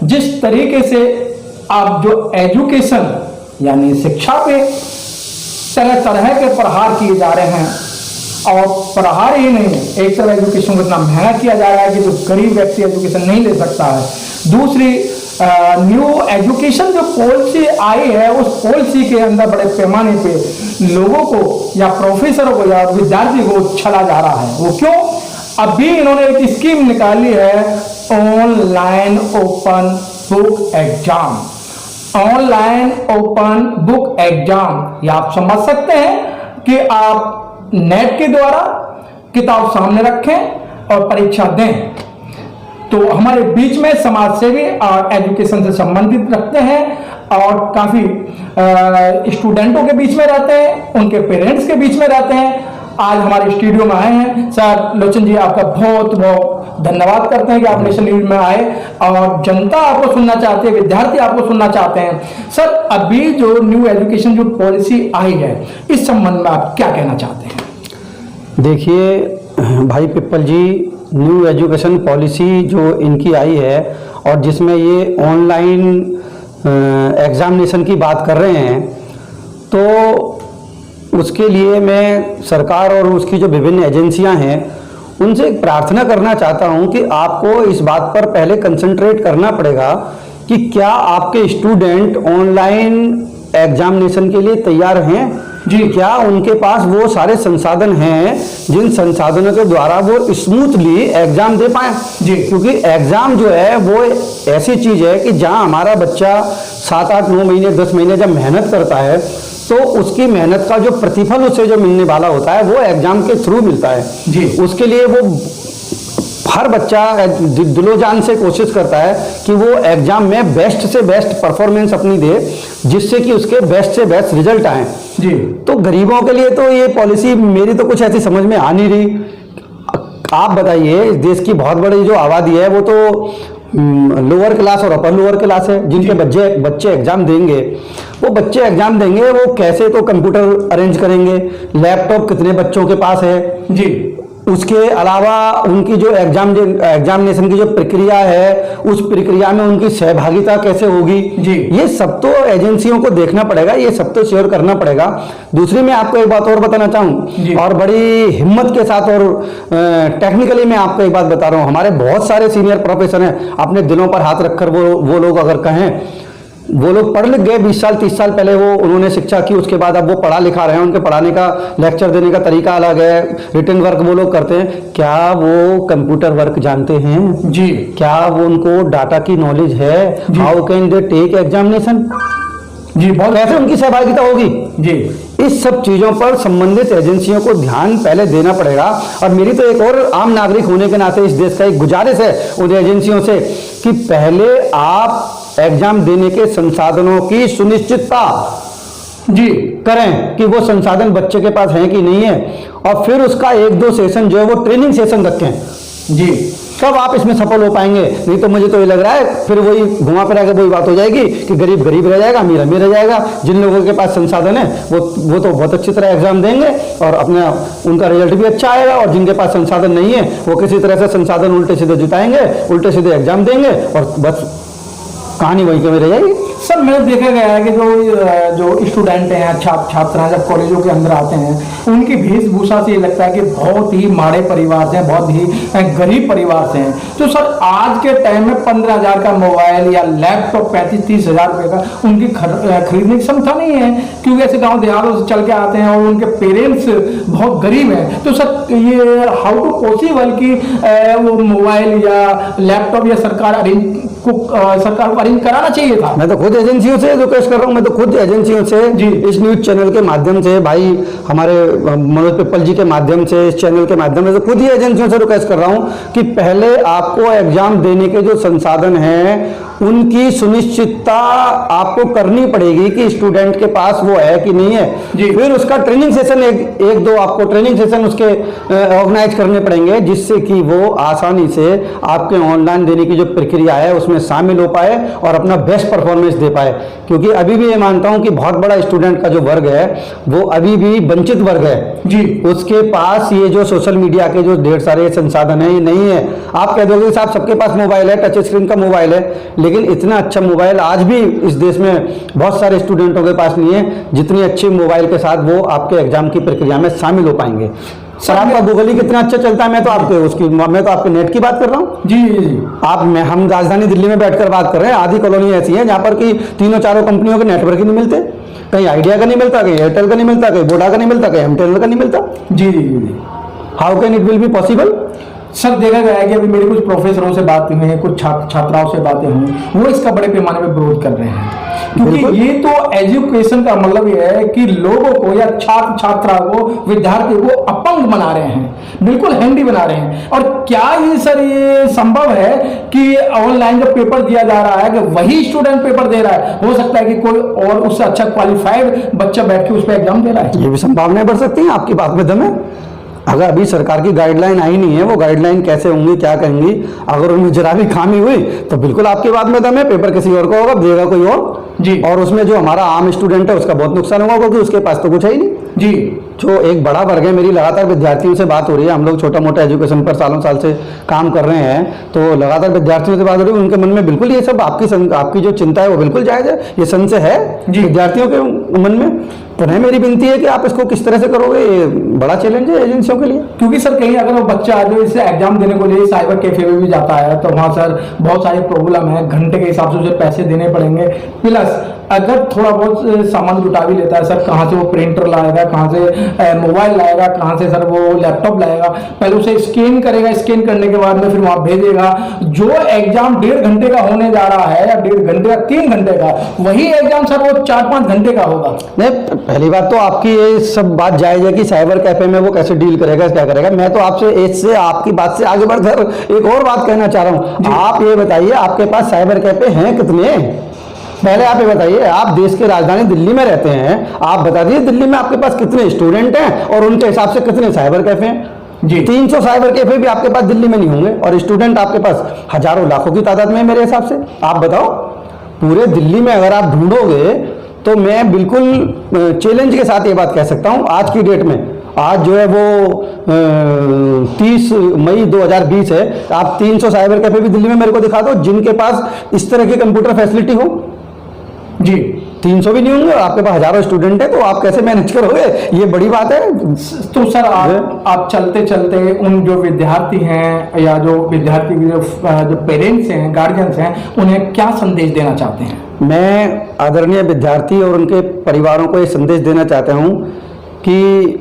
जिस तरीके से आप जो एजुकेशन यानी शिक्षा पे तरह तरह के प्रहार किए जा रहे हैं, और प्रहार ही नहीं, एक तरह एजुकेशन को इतना महंगा किया जा रहा है कि जो गरीब व्यक्ति एजुकेशन नहीं ले सकता है। दूसरी न्यू एजुकेशन जो पॉलिसी आई है, उस पॉलिसी के अंदर बड़े पैमाने पे लोगों को या प्रोफेसरों को या विद्यार्थी को छला जा रहा है। वो क्यों? अभी इन्होंने एक स्कीम निकाली है, online open book exam. Online open book exam, ये आप समझ सकते हैं कि आप नेट के द्वारा किताब सामने रखें और परीक्षा दें। तो हमारे बीच में समाज सेवी और एजुकेशन से संबंधित रखते हैं और काफी स्टूडेंटों के बीच में रहते हैं, उनके पेरेंट्स के बीच में रहते हैं। आज हमारे स्टूडियो में आए हैं सर लोचन जी, आपका बहुत बहुत धन्यवाद करते हैं कि आप नेशनल न्यूज में आए और जनता आपको सुनना चाहती है, विद्यार्थी आपको सुनना चाहते हैं। सर, अभी जो न्यू एजुकेशन जो पॉलिसी आई है, इस संबंध में आप क्या कहना चाहते हैं? देखिए भाई पिप्पल जी, न्यू एजुकेशन पॉलिसी जो इनकी आई है और जिसमें ये ऑनलाइन एग्जामिनेशन की बात कर रहे हैं, तो उसके लिए मैं सरकार और उसकी जो विभिन्न एजेंसियां हैं उनसे एक प्रार्थना करना चाहता हूं कि आपको इस बात पर पहले कंसंट्रेट करना पड़ेगा कि क्या आपके स्टूडेंट ऑनलाइन एग्जामिनेशन के लिए तैयार हैं जी। क्या उनके पास वो सारे संसाधन हैं जिन संसाधनों के द्वारा वो स्मूथली एग्जाम दे पाए जी। क्योंकि एग्जाम जो है वो ऐसी चीज है कि जहां हमारा बच्चा 7, 8, 9 महीने 10 महीने जब मेहनत करता है तो उसकी मेहनत का जो प्रतिफल उसे जो मिलने वाला होता है वो एग्जाम के थ्रू मिलता है जी। उसके लिए वो हर बच्चा दिलोजान से कोशिश करता है कि वो एग्जाम में बेस्ट से बेस्ट परफॉर्मेंस अपनी दे, जिससे कि उसके बेस्ट से बेस्ट रिजल्ट आए जी। तो गरीबों के लिए तो ये पॉलिसी मेरी तो कुछ ऐसी समझ में आ नहीं रही। आप बताइए, देश की बहुत बड़ी जो आबादी है वो तो लोअर क्लास और अपर लोअर क्लास है, जिनके बच्चे एग्जाम देंगे, वो बच्चे एग्जाम देंगे वो कैसे? तो कंप्यूटर अरेंज करेंगे, लैपटॉप कितने बच्चों के पास है जी। उसके अलावा उनकी जो एग्जामिनेशन की जो प्रक्रिया है, उस प्रक्रिया में उनकी सहभागिता कैसे होगी जी। ये सब तो एजेंसियों को देखना पड़ेगा, ये सब तो शेयर करना पड़ेगा। दूसरी मैं आपको एक बात और बताना चाहूँ, और बड़ी हिम्मत के साथ और टेक्निकली मैं आपको एक बात बता रहा हूँ, हमारे बहुत सारे सीनियर प्रोफेसर हैं, अपने दिलों पर हाथ रखकर वो लोग अगर कहें, वो लोग पढ़ लिख गए 20 साल 30 साल पहले उन्होंने शिक्षा की, उसके बाद अब वो पढ़ा लिखा रहे हैं, उनके पढ़ाने का लेक्चर देने का तरीका अलग है, रिटन वर्क वो लोग करते हैं। क्या वो कंप्यूटर वर्क जानते हैं जी? क्या वो उनको डाटा की नॉलेज है? How can they take examination जी? बहुत कैसे उनकी सहभागिता होगी जी? इस सब चीजों पर संबंधित एजेंसियों को ध्यान पहले देना पड़ेगा। और मेरी तो एक और आम नागरिक होने के नाते इस देश का एक गुजारिश है उन एजेंसियों से कि पहले आप एग्जाम देने के संसाधनों की सुनिश्चितता जी करें कि वो संसाधन बच्चे के पास हैं कि नहीं है, और फिर उसका 1-2 सेशन जो है वो ट्रेनिंग सेशन रखें जी। कब आप इसमें सफल हो पाएंगे? नहीं तो मुझे तो ये लग रहा है फिर वही घुमा फिरा के वही बात हो जाएगी कि गरीब गरीब रह जाएगा, अमीर अमीर रह जाएगा। जिन लोगों के पास संसाधन है वो तो बहुत अच्छी तरह एग्जाम देंगे और अपना उनका रिजल्ट भी अच्छा आएगा, और जिनके पास संसाधन नहीं है वो किसी तरह से संसाधन उल्टे सीधे जुटाएंगे, उल्टे सीधे एग्जाम देंगे और बस कहानी वहीं के में रह जाएगी। सर, मैंने देखा गया है कि जो स्टूडेंट हैं, छात्र हैं, जब कॉलेजों के अंदर आते हैं, उनकी वेशभूषा से ये लगता है कि बहुत ही माड़े परिवार से हैं, बहुत ही गरीब परिवार से हैं। तो सर, आज के टाइम में 15,000 का मोबाइल या लैपटॉप 35-30 हज़ार रुपये का उनकी खरीदने की क्षमता नहीं है, क्योंकि ऐसे गाँव देहातों से चल के आते हैं और उनके पेरेंट्स बहुत गरीब हैं। तो सर, ये हाउ टू पॉसिबल कि वो मोबाइल या लैपटॉप या सरकार को अरेंज कराना चाहिए था? मैं तो खुद एजेंसियों से रिक्वेस्ट कर रहा हूँ, मैं तो खुद एजेंसियों से जी, इस न्यूज चैनल के माध्यम से, भाई हमारे मनोज पिप्पल जी के माध्यम से, इस चैनल के माध्यम से खुद ही एजेंसियों से रिक्वेस्ट कर रहा हूँ कि पहले आपको एग्जाम देने के जो संसाधन हैं उनकी सुनिश्चितता आपको करनी पड़ेगी कि स्टूडेंट के पास वो है कि नहीं है जी। फिर उसका ट्रेनिंग सेशन एक दो आपको ट्रेनिंग सेशन उसके ऑर्गेनाइज करने पड़ेंगे, जिससे कि वो आसानी से आपके ऑनलाइन देने की जो प्रक्रिया है उसमें शामिल हो पाए और अपना बेस्ट परफॉर्मेंस दे पाए, क्योंकि अभी भी ये मानता हूं कि बहुत बड़ा स्टूडेंट का जो वर्ग है वो अभी भी वंचित वर्ग है जी। उसके पास ये जो सोशल मीडिया के जो ढेर सारे संसाधन है ये नहीं है। आप कह दोगे साहब सबके पास मोबाइल है, टच स्क्रीन का मोबाइल है, लेकिन इतना अच्छा मोबाइल आज भी इस देश में बहुत सारे स्टूडेंटों के पास नहीं है जितनी अच्छी मोबाइल के साथ वो आपके एग्जाम की प्रक्रिया में शामिल हो पाएंगे। सर आपका गूगल ही कितना अच्छा चलता है, मैं तो आपके नेट की बात कर रहा हूँ। जी जी जी। हम राजधानी दिल्ली में बैठकर बात कर रहे हैं, आधी कॉलोनी ऐसी है जहाँ पर कि तीनों चारों कंपनियों के नेटवर्क ही नहीं मिलते, कहीं आइडिया का नहीं मिलता, कहीं एयरटेल का नहीं मिलता, कहीं वोडा का नहीं मिलता, कहीं एमटेल का नहीं मिलता। जी जी जी। How can it will be possible? Sir देखा गया है कि अभी मेरी कुछ प्रोफेसरों से बात हुई है, कुछ छात्राओं से बातें हुई, वो इसका बड़े पैमाने पर विरोध कर रहे हैं, क्योंकि ये तो एजुकेशन का मतलब ये है कि लोगों को या छात्र छात्रा को, विद्यार्थी को अपंग बना रहे हैं, बिल्कुल हैंडी बना रहे हैं। और क्या ये सर ये संभव है कि ऑनलाइन जो पेपर दिया जा रहा है कि वही स्टूडेंट पेपर दे रहा है? हो सकता है कि कोई और उससे अच्छा क्वालिफाइड बच्चा बैठ के उस पर एग्जाम दे रहा है। ये भी संभावनाएं बढ़ सकती हैं, आपकी बात में दम है। अगर अभी सरकार की गाइडलाइन आई नहीं है, वो गाइडलाइन कैसे होंगी, क्या कहेंगी, अगर उनमें जरा भी खामी हुई तो बिल्कुल आपकी बात में दम है, पेपर किसी और को होगा, देगा कोई और जी। और उसमें जो हमारा आम स्टूडेंट है उसका बहुत नुकसान होगा, क्योंकि उसके पास तो कुछ है ही नहीं। जी। जो एक बड़ा वर्ग है, मेरी लगातार विद्यार्थियों से बात हो रही है, हम लोग छोटा मोटा एजुकेशन पर सालों साल से काम कर रहे हैं, तो लगातार विद्यार्थियों से बात हो रही है, उनके मन में बिल्कुल ये सब आपकी जो चिंता है वो बिल्कुल जायज है, ये संशय है विद्यार्थियों के मन में। पुनः मेरी विनती है कि आप इसको किस तरह से करोगे, ये बड़ा चैलेंज है एजेंसियों के लिए। क्योंकि सर कहीं अगर वो बच्चा जो इसे एग्जाम देने को लिए साइबर कैफे में भी जाता है तो वहाँ सर बहुत सारी प्रॉब्लम है, घंटे के हिसाब से उसे पैसे देने पड़ेंगे, प्लस अगर थोड़ा बहुत सामान जुटा भी लेता है सर, कहाँ से वो प्रिंटर लाएगा, कहाँ से मोबाइल लाएगा, कहाँ से सर वो लैपटॉप लाएगा, पहले उसे स्कैन करेगा, स्कैन करने के बाद में फिर वहाँ भेजेगा। जो एग्जाम 1.5 घंटे का होने जा रहा है या 1.5 घंटे या 3 घंटे का, वही एग्जाम सर वो 4-5 घंटे का होगा। नहीं, पहली बात तो आपकी ये सब बात जायज है कि साइबर कैफे में वो कैसे डील करेगा, क्या करेगा। मैं तो आपसे इससे आपकी बात से आगे बढ़कर एक और बात कहना चाह रहा हूँ। आप ये बताइए आपके पास साइबर कैफे हैं कितने? पहले आप ये बताइए, आप देश के राजधानी दिल्ली में रहते हैं, आप बता दीजिए दिल्ली में आपके पास कितने स्टूडेंट हैं और उनके हिसाब से कितने साइबर कैफे हैं। जी 300 साइबर कैफे भी आपके पास दिल्ली में नहीं होंगे और स्टूडेंट आपके पास हजारों लाखों की तादाद में है मेरे हिसाब से। आप बताओ पूरे दिल्ली में अगर आप ढूंढोगे तो मैं बिल्कुल चैलेंज के साथ ये बात कह सकता हूं, आज की डेट में, आज जो है वो 30 मई 2020 है, आप 300 साइबर कैफे भी दिल्ली में मेरे को दिखा दो जिनके पास इस तरह की कंप्यूटर फैसिलिटी हो। जी 300 भी नहीं होंगे, आपके पास हजारों स्टूडेंट है, तो आप कैसे मैनेज करोगे? ये बड़ी बात है। तो सर आप चलते चलते उन जो विद्यार्थी हैं या जो विद्यार्थी के जो पेरेंट्स हैं, गार्जियंस हैं, उन्हें क्या संदेश देना चाहते हैं? मैं आदरणीय विद्यार्थी और उनके परिवारों को ये संदेश देना चाहता हूँ कि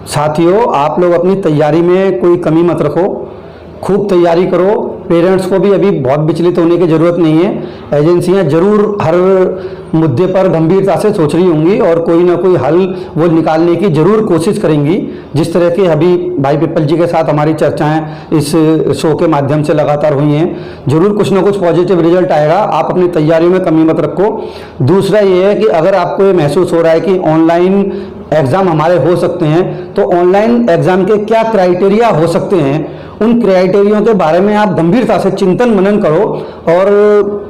साथियों, आप लोग अपनी तैयारी में कोई कमी मत रखो, खूब तैयारी करो। पेरेंट्स को भी अभी बहुत विचलित होने की ज़रूरत नहीं है। एजेंसियां जरूर हर मुद्दे पर गंभीरता से सोच रही होंगी और कोई ना कोई हल वो निकालने की जरूर कोशिश करेंगी। जिस तरह के अभी भाई पिप्पल जी के साथ हमारी चर्चाएं इस शो के माध्यम से लगातार हुई हैं, जरूर कुछ ना कुछ पॉजिटिव रिजल्ट आएगा। आप अपनी तैयारियों में कमी मत रखो। दूसरा ये है कि अगर आपको ये महसूस हो रहा है कि ऑनलाइन एग्ज़ाम हमारे हो सकते हैं, तो ऑनलाइन एग्ज़ाम के क्या क्राइटेरिया हो सकते हैं, उन क्राइटेरियों के बारे में आप गंभीरता से चिंतन मनन करो। और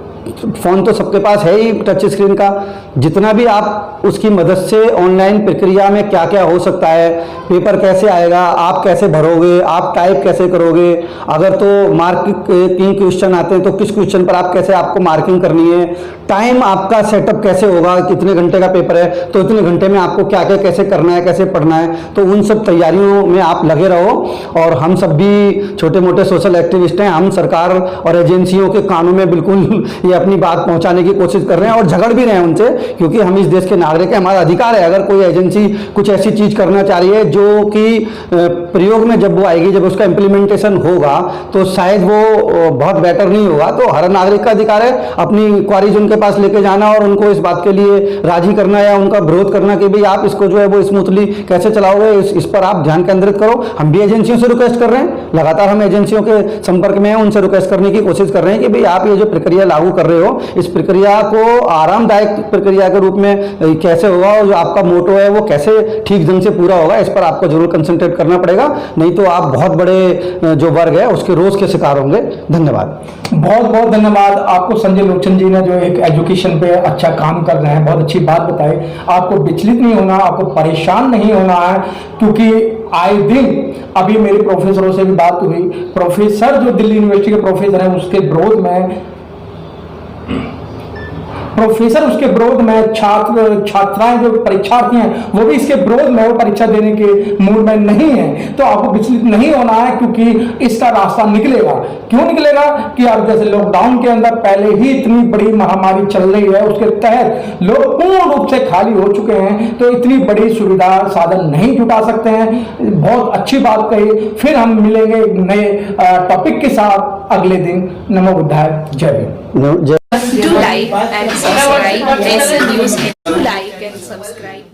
फ़ोन तो सबके पास है ही टच स्क्रीन का, जितना भी आप उसकी मदद से ऑनलाइन प्रक्रिया में क्या क्या हो सकता है, पेपर कैसे आएगा, आप कैसे भरोगे, आप टाइप कैसे करोगे, अगर तो मार्किंग क्वेश्चन आते हैं तो किस क्वेश्चन पर आप कैसे आपको मार्किंग करनी है, टाइम आपका सेटअप कैसे होगा, कितने घंटे का पेपर है तो इतने घंटे में आपको क्या क्या कैसे करना है, कैसे पढ़ना है, तो उन सब तैयारियों में आप लगे रहो। और हम सब भी छोटे मोटे सोशल एक्टिविस्ट हैं, हम सरकार और एजेंसियों के कानों में बिल्कुल ये अपनी बात पहुंचाने की कोशिश कर रहे हैं और झगड़ भी रहे हैं उनसे, क्योंकि हम इस देश के नागरिक हैं, हमारा अधिकार है। अगर कोई एजेंसी कुछ ऐसी चीज करना चाह रही है जो कि प्रयोग में जब वो आएगी, जब उसका इम्प्लीमेंटेशन होगा तो शायद वो बहुत बेटर नहीं होगा, तो हर नागरिक का अधिकार है अपनी क्वारीज उनके पास लेके जाना और उनको इस बात के लिए राजी करना या उनका विरोध करना कि भाई आप इसको जो है वो स्मूथली कैसे चलाओगे, इस पर आप ध्यान केंद्रित करो। हम भी एजेंसियों से रिक्वेस्ट कर रहे हैं, लगातार हम एजेंसियों के संपर्क में हैं, उनसे रिक्वेस्ट करने की कोशिश कर रहे हैं कि भाई आप ये जो प्रक्रिया लागू कर रहे रहे हो, इस प्रक्रिया को आरामदायक प्रक्रिया के रूप में कैसे होगा और जो आपका मोटो है वो कैसे ठीक ढंग से पूरा होगा, इस पर आपको जरूर कंसंट्रेट करना पड़ेगा, नहीं तो आप बहुत बड़े जो वर्ग है उसके रोज के शिकार होंगे। धन्यवाद। बहुत बहुत धन्यवाद आपको संजय लोचन जी ने, जो एक एजुकेशन पे अच्छा काम कर रहे हैं, बहुत अच्छी बात बताई। आपको विचलित नहीं होना, आपको परेशान नहीं होना है, क्योंकि आए दिन अभी मेरे प्रोफेसरों से भी बात हुई, प्रोफेसर जो दिल्ली यूनिवर्सिटी के प्रोफेसर हैं उसके विरोध में छात्राएं जो परीक्षार्थी हैं वो भी इसके विरोध में, वो परीक्षा देने के मूड में नहीं है। तो आपको विचलित नहीं होना है, क्योंकि इसका रास्ता निकलेगा। क्यों निकलेगा कि अब जैसे लॉकडाउन के अंदर पहले ही इतनी बड़ी महामारी चल रही है, उसके तहत लोग पूर्ण रूप से खाली हो चुके हैं, तो इतनी बड़ी सुविधा साधन नहीं जुटा सकते हैं। बहुत अच्छी बात कही। फिर हम मिलेंगे नए टॉपिक के साथ अगले दिन। नमो बुद्धाय, जय भीम। जय Do like and subscribe. SN News. Do like and subscribe.